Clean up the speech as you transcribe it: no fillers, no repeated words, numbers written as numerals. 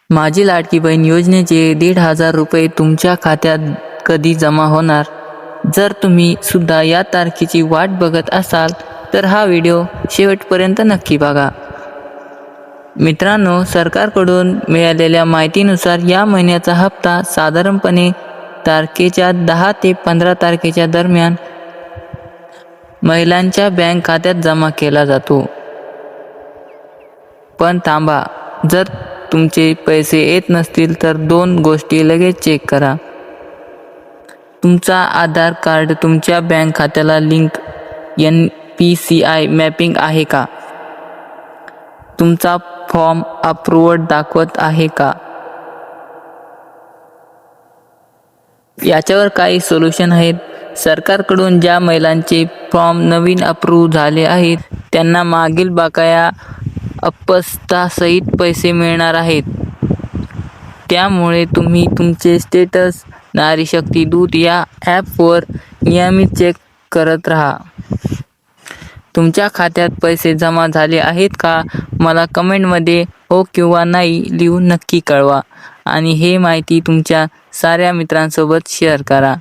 माझी लाडकी बहीण योजनेचे 1,500 रुपये तुमच्या खात्यात कधी जमा होणार? जर तुम्ही सुद्धा या तारखेची वाट बघत असाल तर हा व्हिडिओ शेवटपर्यंत नक्की बघा. मित्रांनो, सरकारकडून मिळालेल्या माहितीनुसार या महिन्याचा हप्ता साधारणपणे तारखेच्या 10 ते 15 तारखेच्या दरम्यान महिलांच्या बँक खात्यात जमा केला जातो. पण थांबा, जर तुमचे पैसे येत नसतील तर 2 गोष्टी लगेच चेक करा. तुमचा आधार कार्ड तुमच्या बँक खात्याला लिंक NPCI मॅपिंग आहे का? तुमचा फॉर्म अप्रूव्ड दाखवत आहे का? याच्यावर काही सोल्युशन आहेत. सरकारकडून ज्या महिलांचे फॉर्म नवीन अप्रूव्ह झाले आहेत त्यांना मागील बकाया अपस्तासहित पैसे मिळणार आहेत. त्यामुळे तुम्ही तुमचे स्टेटस नारी शक्ती दूत या ॲपवर नियमित चेक करत राहा. तुमच्या खात्यात पैसे जमा झाले आहेत का? मला कमेंटमध्ये हो किंवा नाही लिहून नक्की कळवा आणि हे माहिती तुमच्या साऱ्या मित्रांसोबत शेअर करा.